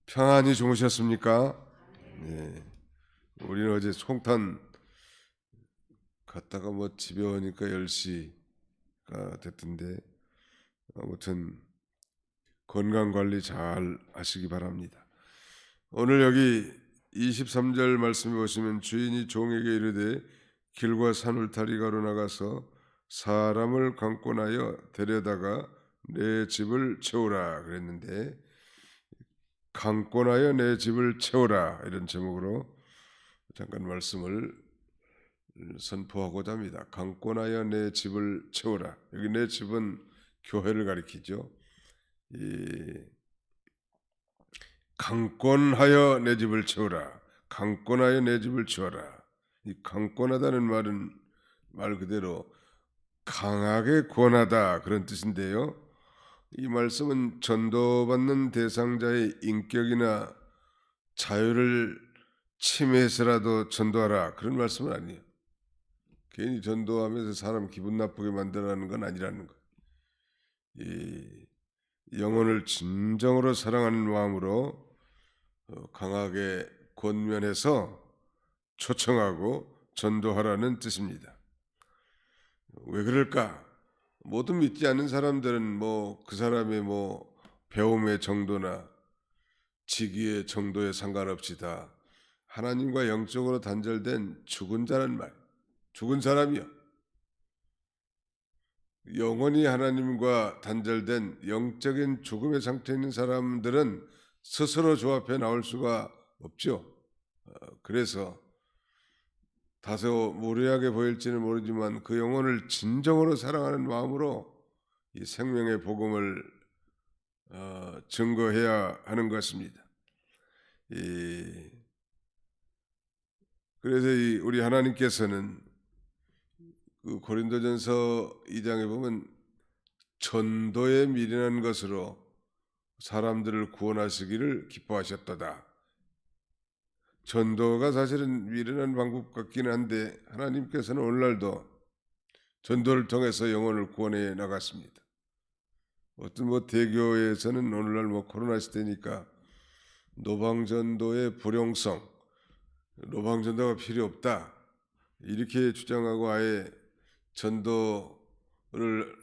평안히 주무셨습니까? 네. 우리는 어제 송탄 갔다가 집에 오니까 10시가 됐던데, 아무튼 건강 관리 잘 하시기 바랍니다. 오늘 여기 23절 말씀에 보시면 주인이 종에게 이르되 길과 산울타리가로 나가서 사람을 강권하여 데려다가 내 집을 채우라 그랬는데, 강권하여 내 집을 채우라 이런 제목으로 잠깐 말씀을 선포하고자 합니다. 강권하여 내 집을 채우라. 여기 내 집은 교회를 가리키죠. 이 강권하여 내 집을 채우라. 강권하여 내 집을 채워라. 이 강권하다는 말은 말 그대로 강하게 권하다 그런 뜻인데요. 이 말씀은 전도받는 대상자의 인격이나 자유를 침해해서라도 전도하라 그런 말씀은 아니에요. 괜히 전도하면서 사람 기분 나쁘게 만들라는 건 아니라는 거예요. 이 영혼을 진정으로 사랑하는 마음으로 강하게 권면해서 초청하고 전도하라는 뜻입니다. 왜 그럴까? 모든 믿지 않는 사람들은 그 사람의 배움의 정도나 직위의 정도에 상관없이 다 하나님과 영적으로 단절된 죽은 자란 말, 죽은 사람이요. 영원히 하나님과 단절된 영적인 죽음의 상태에 있는 사람들은 스스로 주 앞에 나올 수가 없죠. 그래서 다소 무례하게 보일지는 모르지만 그 영혼을 진정으로 사랑하는 마음으로 이 생명의 복음을 증거해야 하는 것입니다. 그래서 우리 하나님께서는 그 고린도전서 2장에 보면 전도에 미련한 것으로 사람들을 구원하시기를 기뻐하셨도다. 전도가 사실은 미련한 방법 같기는 한데 하나님께서는 오늘날도 전도를 통해서 영혼을 구원해 나갔습니다. 어떤 대교에서는 오늘날 코로나 시대니까 노방전도의 불용성, 노방전도가 필요 없다 이렇게 주장하고 아예 전도를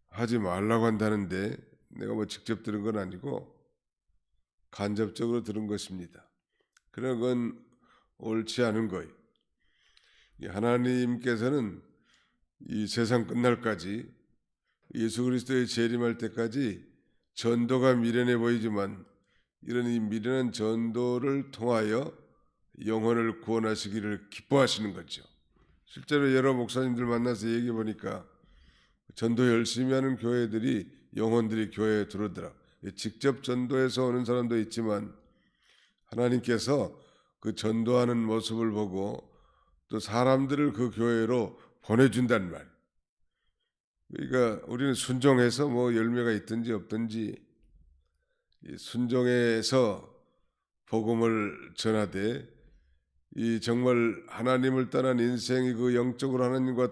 하지 말라고 한다는데, 내가 직접 들은 건 아니고 간접적으로 들은 것입니다. 그런 건 옳지 않은 거예요. 하나님께서는 이 세상 끝날까지 예수 그리스도의 재림할 때까지 전도가 미련해 보이지만 이런 이 미련한 전도를 통하여 영혼을 구원하시기를 기뻐하시는 거죠. 실제로 여러 목사님들 만나서 얘기해 보니까 전도 열심히 하는 교회들이 영혼들이 교회에 들어오더라. 직접 전도해서 오는 사람도 있지만 하나님께서 그 전도하는 모습을 보고 또 사람들을 그 교회로 보내준다는 말. 그러니까 우리는 순종해서 열매가 있든지 없든지 순종해서 복음을 전하되 이 정말 하나님을 떠난 인생이 그 영적으로 하나님과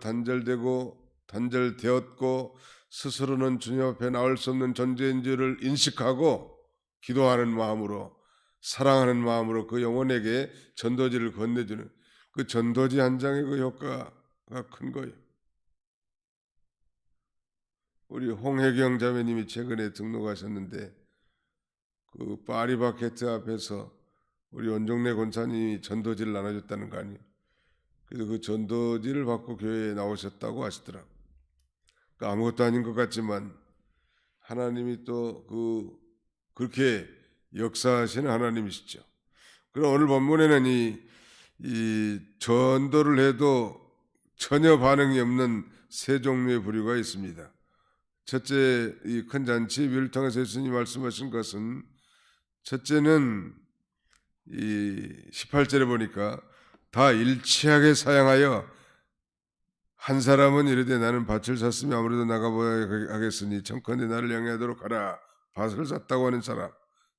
단절되었고 스스로는 주님 앞에 나올 수 없는 존재인 줄을 인식하고 기도하는 마음으로 사랑하는 마음으로 그 영혼에게 전도지를 건네주는 그 전도지 한 장의 그 효과가 큰 거예요. 우리 홍혜경 자매님이 최근에 등록하셨는데 그 파리바게트 앞에서 우리 원종래 권사님이 전도지를 나눠줬다는 거 아니에요. 그래서 그 전도지를 받고 교회에 나오셨다고 하시더라고요. 그러니까 아무것도 아닌 것 같지만 하나님이 또 그렇게 역사하시는 하나님이시죠. 그럼 오늘 본문에는 이 전도를 해도 전혀 반응이 없는 세 종류의 부류가 있습니다. 첫째, 이 큰 잔치 예비를 통해서 예수님이 말씀하신 것은, 첫째는 이 18절에 보니까 다 일치하게 사양하여 한 사람은 이르되 나는 밭을 샀으며 아무래도 나가보아야 하겠으니 청컨대 나를 양해하도록 하라. 밭을 샀다고 하는 사람.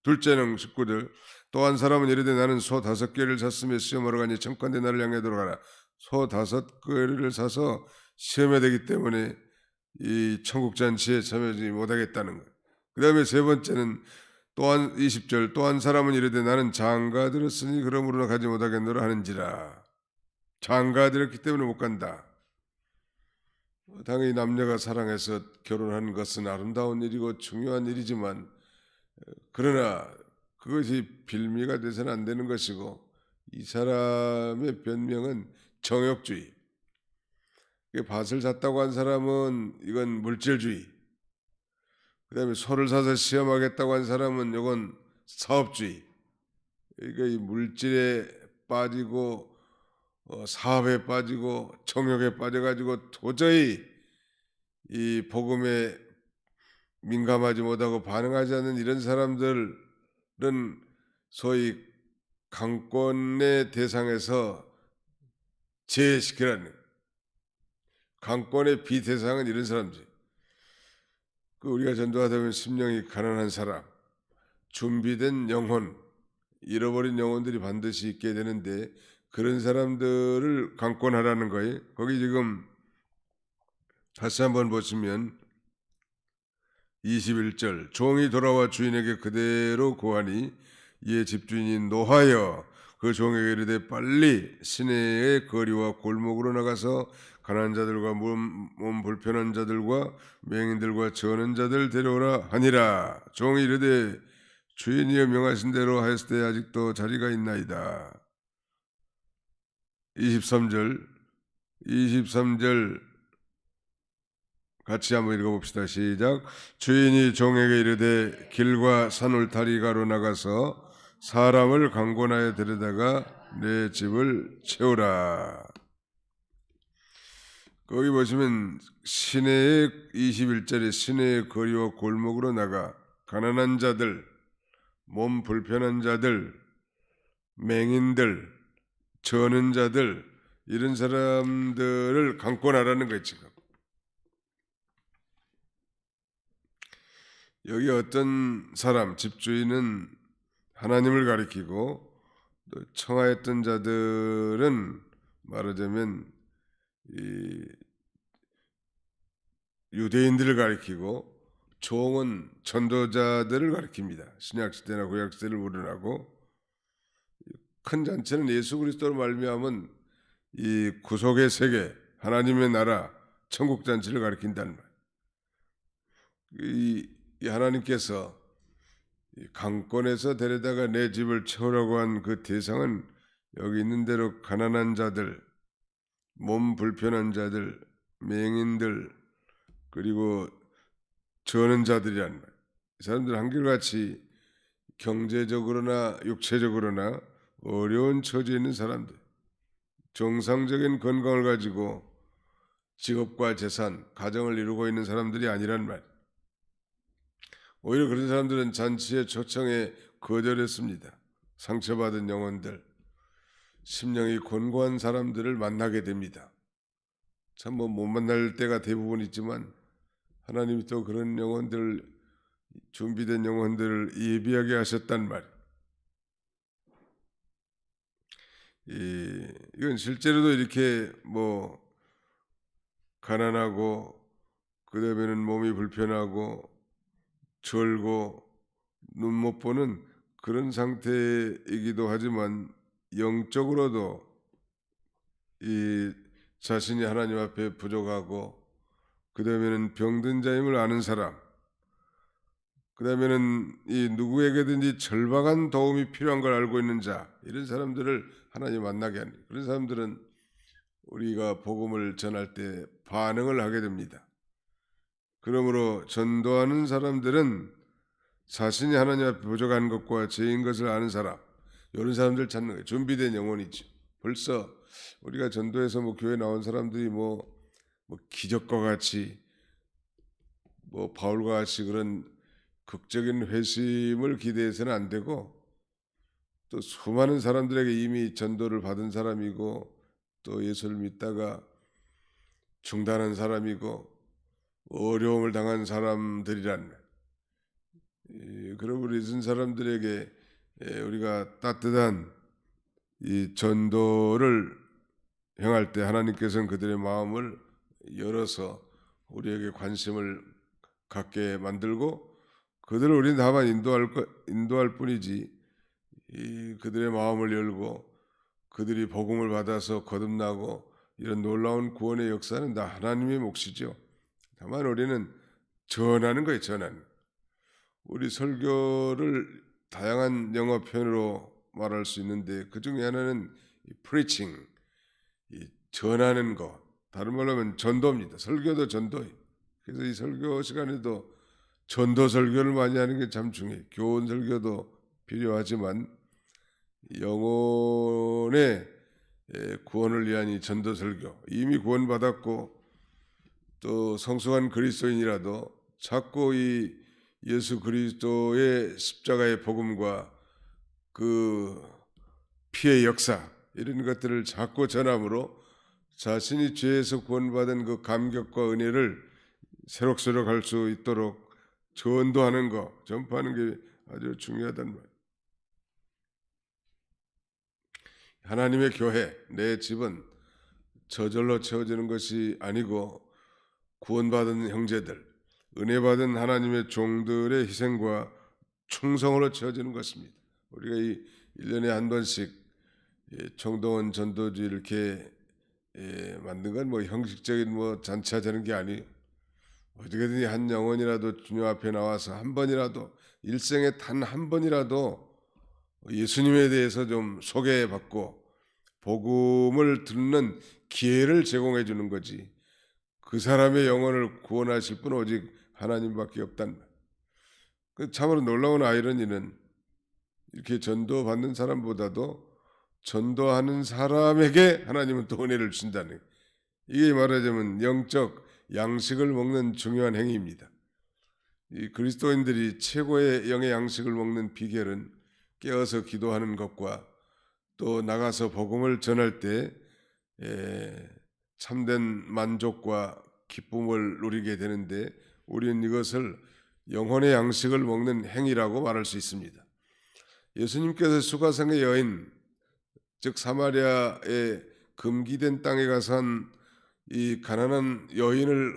둘째는 19절 또 한 사람은 이르되 나는 소 5개를 샀으며 시험하러 가니 청컨대 나를 양해하도록 하라. 소 5개를 사서 시험해야 되기 때문에 이 천국잔치에 참여하지 못하겠다는 거예요. 그 다음에 세 번째는 또한 20절 또 한 사람은 이르되 나는 장가 들었으니 그러므로 가지 못하겠노라 하는지라. 장가 들었기 때문에 못 간다. 당연히 남녀가 사랑해서 결혼하는 것은 아름다운 일이고 중요한 일이지만 그러나 그것이 빌미가 돼서는 안 되는 것이고 이 사람의 변명은 정욕주의. 밭을 샀다고 한 사람은 이건 물질주의. 그 다음에 소를 사서 시험하겠다고 한 사람은 이건 사업주의. 그러니까 이 물질에 빠지고 사업에 빠지고 정욕에 빠져가지고 도저히 이 복음에 민감하지 못하고 반응하지 않는 이런 사람들은 소위 강권의 대상에서 제외시키라는, 강권의 비대상은 이런 사람들. 우리가 전도하다 보면 심령이 가난한 사람, 준비된 영혼, 잃어버린 영혼들이 반드시 있게 되는데 그런 사람들을 강권하라는 거예요. 거기 지금 다시 한번 보시면 21절 종이 돌아와 주인에게 그대로 고하니 이에 집주인이 노하여 그 종에게 이르되 빨리 시내의 거리와 골목으로 나가서 가난한 자들과 몸 불편한 자들과 맹인들과 저는 자들 데려오라 하니라. 종이 이르되 주인이여 명하신 대로 하였을 때 아직도 자리가 있나이다. 23절 같이 한번 읽어봅시다. 시작. 주인이 종에게 이르되 길과 산 울타리가로 나가서 사람을 강권하여 데려다가 내 집을 채우라. 거기 보시면 시내의 21절에 시내의 거리와 골목으로 나가 가난한 자들, 몸 불편한 자들, 맹인들, 저는 자들 이런 사람들을 강권하라는 거예요. 지금 여기 어떤 사람 집주인은 하나님을 가리키고 또 청하였던 자들은 말하자면 이 유대인들을 가리키고 종은 전도자들을 가리킵니다. 신약시대나 구약시대를 우러나고 큰 잔치는 예수 그리스도로 말미암은 이 구속의 세계, 하나님의 나라, 천국 잔치를 가리킨다는 말. 이 하나님께서 강권에서 데려다가 내 집을 채우라고 한 그 대상은 여기 있는 대로 가난한 자들, 몸 불편한 자들, 맹인들, 그리고 저는 자들이란 말. 이 사람들 한결같이 경제적으로나 육체적으로나 어려운 처지에 있는 사람들, 정상적인 건강을 가지고 직업과 재산, 가정을 이루고 있는 사람들이 아니란 말. 오히려 그런 사람들은 잔치의 초청에 거절했습니다. 상처받은 영혼들, 심령이 곤고한 사람들을 만나게 됩니다. 참 못 만날 때가 대부분 있지만 하나님이 또 그런 영혼들, 준비된 영혼들을 예비하게 하셨단 말. 이건 실제로도 이렇게 가난하고 그다음에는 몸이 불편하고 절고 눈 못 보는 그런 상태이기도 하지만 영적으로도 이 자신이 하나님 앞에 부족하고 그 다음에는 병든 자임을 아는 사람, 그 다음에는 이 누구에게든지 절박한 도움이 필요한 걸 알고 있는 자, 이런 사람들을 하나님 만나게 하는, 그런 사람들은 우리가 복음을 전할 때 반응을 하게 됩니다. 그러므로 전도하는 사람들은 자신이 하나님 앞에 부족한 것과 죄인 것을 아는 사람, 이런 사람들 찾는 거예요. 준비된 영혼이죠. 벌써 우리가 전도해서 교회 나온 사람들이 기적과 같이 바울과 같이 그런 극적인 회심을 기대해서는 안 되고, 또 수많은 사람들에게 이미 전도를 받은 사람이고 또 예수를 믿다가 중단한 사람이고 어려움을 당한 사람들이란, 그러므로 이런 사람들에게 우리가 따뜻한 이 전도를 행할 때 하나님께서는 그들의 마음을 열어서 우리에게 관심을 갖게 만들고 그들을 우리는 다만 인도할 뿐이지, 그들의 마음을 열고 그들이 복음을 받아서 거듭나고 이런 놀라운 구원의 역사는 다 하나님의 몫이죠. 다만 우리는 전하는 거예요. 전하는. 우리 설교를 다양한 영어 표현으로 말할 수 있는데 그 중에 하나는 preaching, 전하는 거. 다른 말로 하면 전도입니다. 설교도 전도예요. 그래서 이 설교 시간에도 전도 설교를 많이 하는 게 참 중요해요. 교훈 설교도 필요하지만 영혼의 구원을 위한 이 전도 설교, 이미 구원받았고 또 성숙한 그리스도인이라도 자꾸 이 예수 그리스도의 십자가의 복음과 그 피의 역사 이런 것들을 자꾸 전함으로 자신이 죄에서 구원받은 그 감격과 은혜를 새록새록 할 수 있도록 전도하는 거, 전파하는 게 아주 중요하단 말이에요. 하나님의 교회, 내 집은 저절로 채워지는 것이 아니고 구원받은 형제들, 은혜받은 하나님의 종들의 희생과 충성으로 채워지는 것입니다. 우리가 이 1년에 한 번씩 청동원 전도지 이렇게 만든 건 뭐 형식적인 뭐 잔치하자는 게 아니에요. 어떻게든지 한 영혼이라도 주님 앞에 나와서 한 번이라도 일생에 단 한 번이라도 예수님에 대해서 좀 소개받고 복음을 듣는 기회를 제공해 주는 거지. 그 사람의 영혼을 구원하실 분은 오직 하나님밖에 없단 말. 참으로 놀라운 아이러니는 이렇게 전도받는 사람보다도 전도하는 사람에게 하나님은 또 은혜를 주신다는 거예요. 이게 말하자면 영적 양식을 먹는 중요한 행위입니다. 이 그리스도인들이 최고의 영의 양식을 먹는 비결은 깨어서 기도하는 것과 또 나가서 복음을 전할 때 참된 만족과 기쁨을 누리게 되는데 우리는 이것을 영혼의 양식을 먹는 행위라고 말할 수 있습니다. 예수님께서 수가성의 여인, 즉 사마리아의 금기된 땅에 가서 한 이 가난한 여인을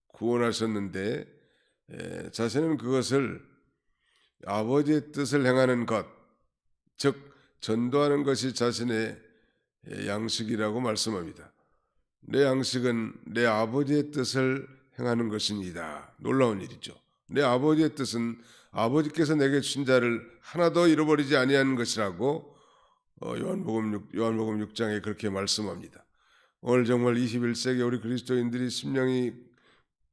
구원하셨는데 자신은 그것을 아버지의 뜻을 행하는 것, 즉 전도하는 것이 자신의 양식이라고 말씀합니다. 내 양식은 내 아버지의 뜻을 행하는 것입니다. 놀라운 일이죠. 내 아버지의 뜻은 아버지께서 내게 주신 자를 하나도 잃어버리지 아니하는 것이라고 요한복음 6장에 그렇게 말씀합니다. 오늘 정말 21세기 우리 그리스도인들이 심령이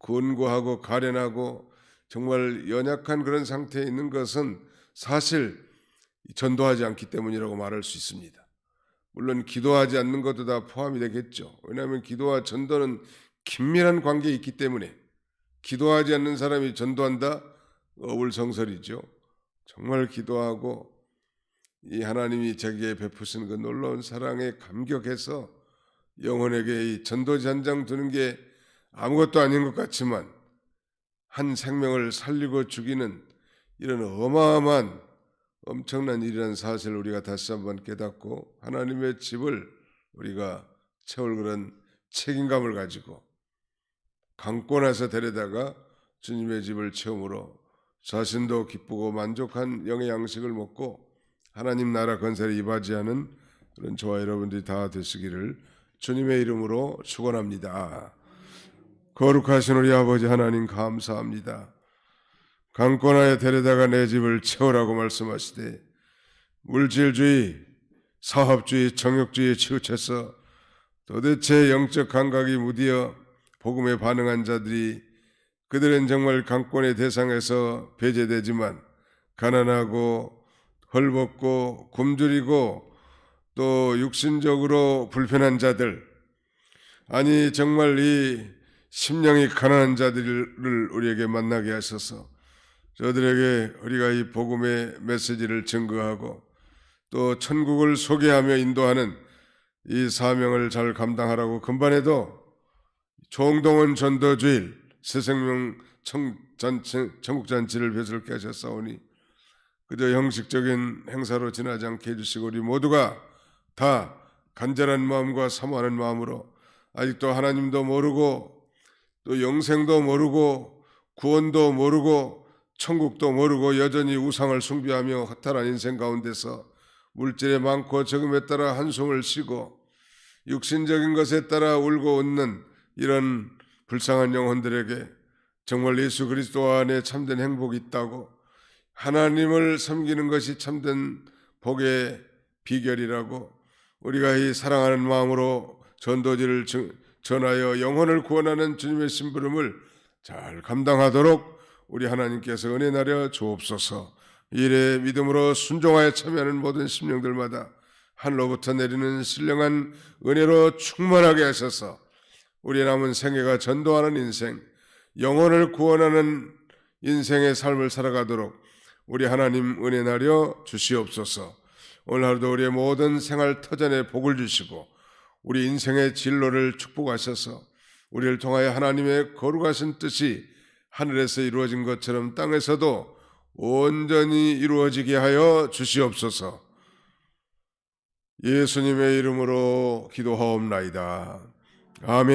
권고하고 가련하고 정말 연약한 그런 상태에 있는 것은 사실 전도하지 않기 때문이라고 말할 수 있습니다. 물론 기도하지 않는 것도 다 포함이 되겠죠. 왜냐하면 기도와 전도는 긴밀한 관계에 있기 때문에 기도하지 않는 사람이 전도한다? 어불성설이죠. 정말 기도하고 이 하나님이 자기에 베푸신 그 놀라운 사랑에 감격해서 영혼에게 이 전도지 한 장 두는 게 아무것도 아닌 것 같지만 한 생명을 살리고 죽이는 이런 어마어마한 엄청난 일이라는 사실을 우리가 다시 한번 깨닫고 하나님의 집을 우리가 채울 그런 책임감을 가지고 강권해서 데려다가 주님의 집을 채움으로 자신도 기쁘고 만족한 영의 양식을 먹고 하나님 나라 건설에 이바지하는 그런 저와 여러분들이 다 되시기를 주님의 이름으로 축원합니다. 거룩하신 우리 아버지 하나님 감사합니다. 강권하여 데려다가 내 집을 채우라고 말씀하시되 물질주의, 사업주의, 정욕주의에 치우쳐서 도대체 영적 감각이 무디어 복음에 반응한 자들이 그들은 정말 강권의 대상에서 배제되지만 가난하고 헐벗고 굶주리고 또 육신적으로 불편한 자들, 아니 정말 이 심령이 가난한 자들을 우리에게 만나게 하셔서 저들에게 우리가 이 복음의 메시지를 증거하고 또 천국을 소개하며 인도하는 이 사명을 잘 감당하라고 금반에도 총동원 전도주일 새생명 천국잔치를 배설케 하셨사오니 그저 형식적인 행사로 지나지 않게 해주시고 우리 모두가 다 간절한 마음과 사모하는 마음으로 아직도 하나님도 모르고 또 영생도 모르고 구원도 모르고 천국도 모르고 여전히 우상을 숭배하며 허탈한 인생 가운데서 물질의 많고 적음에 따라 한숨을 쉬고 육신적인 것에 따라 울고 웃는 이런 불쌍한 영혼들에게 정말 예수 그리스도 안에 참된 행복이 있다고, 하나님을 섬기는 것이 참된 복의 비결이라고, 우리가 이 사랑하는 마음으로 전도지를 전하여 영혼을 구원하는 주님의 심부름을 잘 감당하도록 우리 하나님께서 은혜 나려 주옵소서. 일에 믿음으로 순종하여 참여하는 모든 심령들마다 하늘로부터 내리는 신령한 은혜로 충만하게 하셔서 우리 남은 생애가 전도하는 인생, 영혼을 구원하는 인생의 삶을 살아가도록 우리 하나님 은혜 나려 주시옵소서. 오늘 하루도 우리의 모든 생활 터전에 복을 주시고 우리 인생의 진로를 축복하셔서 우리를 통하여 하나님의 거룩하신 뜻이 하늘에서 이루어진 것처럼 땅에서도 온전히 이루어지게 하여 주시옵소서. 예수님의 이름으로 기도하옵나이다. 아멘.